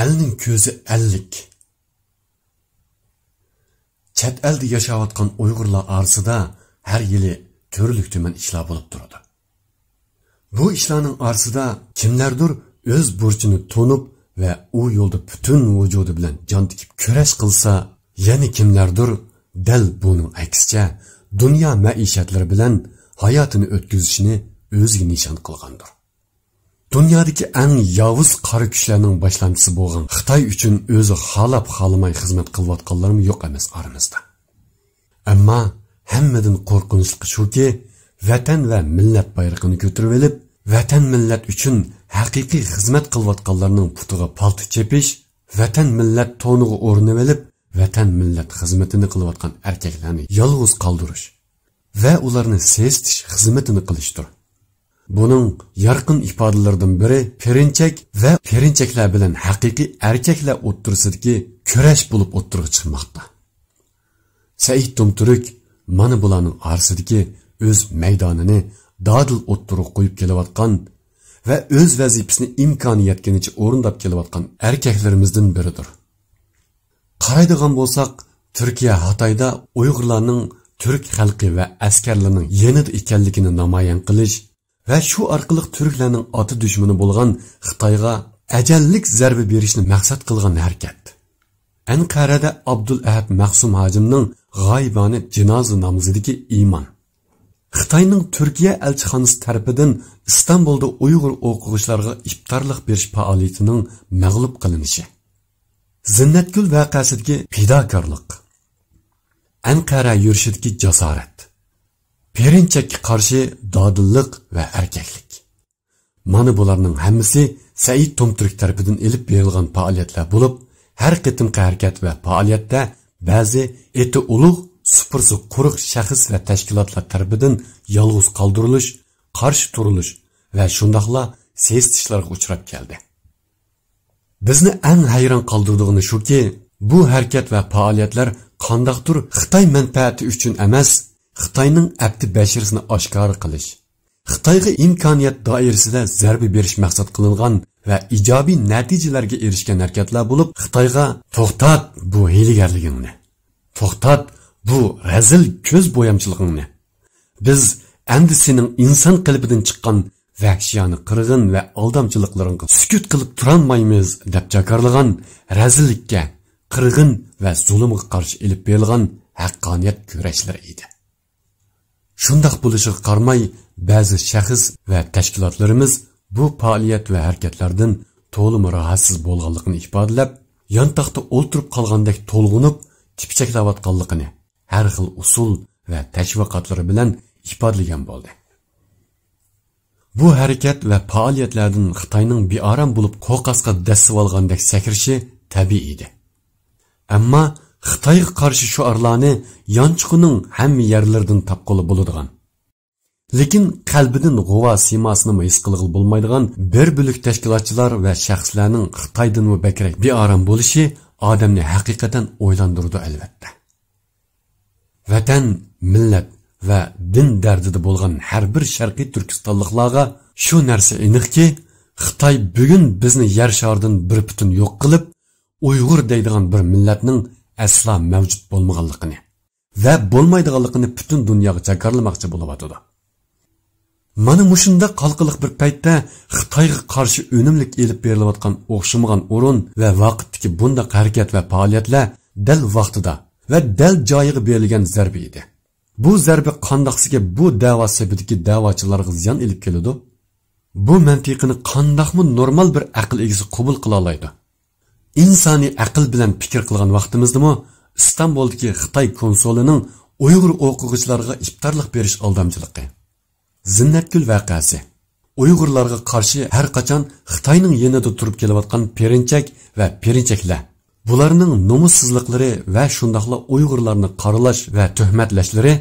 Elning ko'zi ellik. Chet elda yashayotgan Uyg'urlar orasida har yili turli-tuman ishlar bo'lib turadi. Bu ishlarning orasida kimlardir o'z burchini to'nib va u yo'lda butun vujudi bilan jon tikib kurash qilsa, yana kimlardir dal buning aksicha dunyo maishatlari bilan hayotini o'tkazishni o'ziga nishon qilgandir. Dunyodagi eng yovuz qora kuchlarning boshlamchisi bo'lgan Xitoy uchun o'zi xohlab-xohlamay xizmat qilayotganlarmi yo'q emas oramizda. Ammo hammadan qo'rqinchlisi shuki, vatan va millat bayrog'ini ko'tarib olib, vatan millat uchun haqiqiy xizmat qilayotganlarning putiga palto chepish, vatan millat to'niga o'rnab olib, vatan millat xizmatini qilayotgan erkaklarni yolg'iz qoldirish va ularni sestish xizmatini qilishdir. Buning yorqin ifodalaridan biri perinchak va perinchaklar bilan haqiqiy erkaklar o'ttirsidagi kurash bo'lib o'ttirib chiqmoqda. Said Tumturk mana bularning orasidagi o'z maydonini dodil o'ttirib qo'yib kelayotgan va o'z vazifasini imkoni yetganicha o'rindab kelayotgan erkaklarimizdan biridir. Qaraydigan bo'lsak, Turkiya Xitoyda Uyg'urlarning turk xalqi va askarlarning yanida ekanligini namoyon qilish va shu orqali turklarning oti dushmani bo'lgan Xitoyga ajallik zarba berishni maqsad qilgan harakat. Anqarada Abdul Ahad Maqsum hojimning g'oyibona janoza namozidagi iymon. Xitoyning Turkiya elchixonasi tarafidan Istanbulda Uyg'ur o'quvchilarga iftorlik berish faoliyatining mag'lub qilinishi. Zinnatgul voqeasidagi fidokorlik. Anqara yurishidagi jasorat. Perinchakka qarshi dodillik va erkaklik. Mana bularning hammasi Said Tumturk tarafidan elib berilgan faoliyatlar bo'lib, har qitimqi harakat va faoliyatda ba'zi eti ulug', supursi quruq shaxs va tashkilotlar tarafidan yolg'iz qoldirilish, qarshi turilish va shundaqla sestishlarga uchrab keldi. Bizni eng hayron qoldirdigani shuki, bu harakat va faoliyatlar qandaqdir Xitoy manfaati uchun emas, Xitoyning abdi bashirisini oshkor qilish, Xitoyga imkoniyat doirasida zarba berish maqsad qilingan va ijobiy natijalarga erishgan harakatlar bo'lib, Xitoyga to'xtat bu hiylagarligingni, to'xtat bu razil ko'z bo'yamchiligingni, biz endi sening inson qalbidan chiqqan vahshiyona qirg'in va aldamchiliklarga sukut qilib turolmaymiz deb jakarlagan razillikka, qirg'in va zulmga qarshi elib berilgan haqqoniyat kurashlari edi. Shundaq bo'lishiga qaramay, ba'zi shaxs va tashkilotlarimiz bu faoliyat va harakatlardan to'liq rohatsiz bo'lganligini ifodalab, yontoqda o'ltirib qolgandek to'lg'unib, tipchaklayotganligini har xil usul va tashviqotlari bilan ifodalagan bo'ldi. Bu harakat va faoliyatlardan Xitoyning beorom bo'lib qo'qasqa dasib olgandek sakrishi tabiiy edi. Ammo Xitoyga qarshi shuarlarni yonchiqining hamma yerlaridan topqili bo'ladigan. Lekin qalbidan g'uva simasini his qilg'il bo'lmaydigan bir bo'lik tashkilotchilar va shaxslarning Xitoydan va bakrak beorom bo'lishi odamni haqiqatan o'ylantirdi albatta. Vatan, millat va din dardida bo'lgan har bir sharqiy turkistonliklarga shu narsa aniqki, Xitoy bugun bizni yer sharidan bir butun yo'q qilib, Uyg'ur deydigan bir millatning asla mavjud bo'lmaganligini va bo'lmaydiganligini butun dunyoga jakarlamoqchi bo'lyapti. Mana mushunda qalqiliq bir paytda Xitoyga qarshi unumlik elib berilayotgan o'xshamagan o'rin va vaqtdagi bundaq harakat va faoliyatlar dal vaqtida va dal joyiga berilgan zarba edi. Bu zarba qandoqsiga bu da'vo sabidagi da'vochilarga ziyon elib keladi? Bu mantiqini qandoqmi normal bir aql egasi qabul qila oladi? İnsani aql bilan fikr qilgan vaqtimizdami Istanbuldagi Xitoy konsulining Uyg'ur o'quvchilarga iftorlik berish aldamchiligi. Zinnatgul voqeasi. Uyg'urlarga qarshi har qachon Xitoyning yanida turib kelayotgan perinchak va perinchaklar, bularning nomussizliklari va shundaqla Uyg'urlarni qaralash va tuhmatlashlari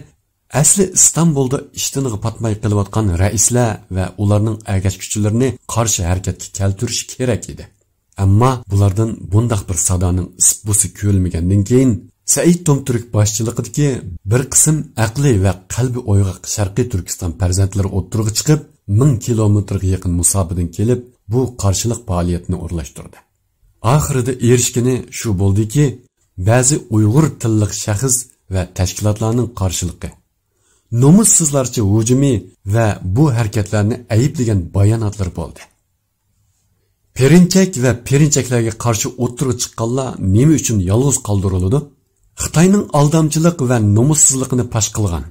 asli Istanbulda ishtiniga patmay qilayotgan raislar va ularning agashkuchilarini qarshi harakatga keltirish kerak edi. Ammo bulardan bundaq bir sadoning isbusi ko'rilmagandan keyin Said Tumturk boshchiligidagi bir qism aqli va qalbi o'yg'oq Sharqiy Turkiston farzandlari o'ttirg'i chiqib, 1000 kilometrga yaqin musobadan kelib, bu qarshilik faoliyatini o'rlashtirdi. oxirida erishgani shu bo'ldiki, ba'zi Uyg'ur tillik shaxs va tashkilotlarning qarshiligi, nomussizlarcha hujumi va bu harakatlarni ayblagan bayonotlar bo'ldi. Perinchak va perinchaklarga qarshi o'tirib chiqqanlar nima uchun yolg'iz qoldiriladi? Xitoyning aldamchilik va nomussizligini pash qilgan,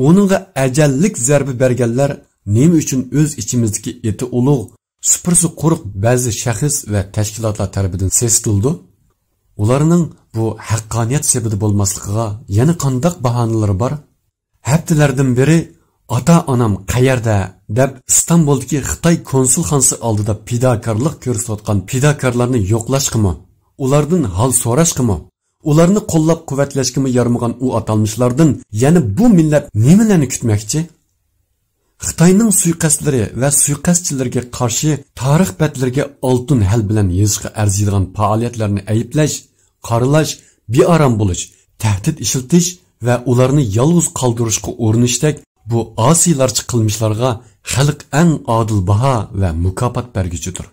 onunga ajallik zarba berganlar nima uchun o'z ichimizdagi eti ulug', supursi quruq ba'zi shaxs va tashkilotlar tarafidan sestildi? Ularning bu haqqoniyat sabiti bo'lmasligiga yana qanday bahonalar bor? Haftalardan beri ota-onam qayerda deb Istanbuldagi Xitoy konsulxonasi oldida fidokorlik ko'rsatgan fidokorlarni yo'qlashqimi, ulardan hol so'rashqimi, ularni qo'llab-quvvatlashqimi yarmagan u atalmışlardan yana bu millat nimalarni kutmoqchi? Xitoyning suiqastlari va suiqaschilarga qarshi tarix betlariga oltin hal bilan yozishga arziydigan faoliyatlarni ayiblash, qoralash, bearam bo'lish, tahdid ishiltish va ularni yolg'iz qoldirishga urinishdak bu osiylarcha qilmishlarga xalq eng odil baho va mukofot berguchidir.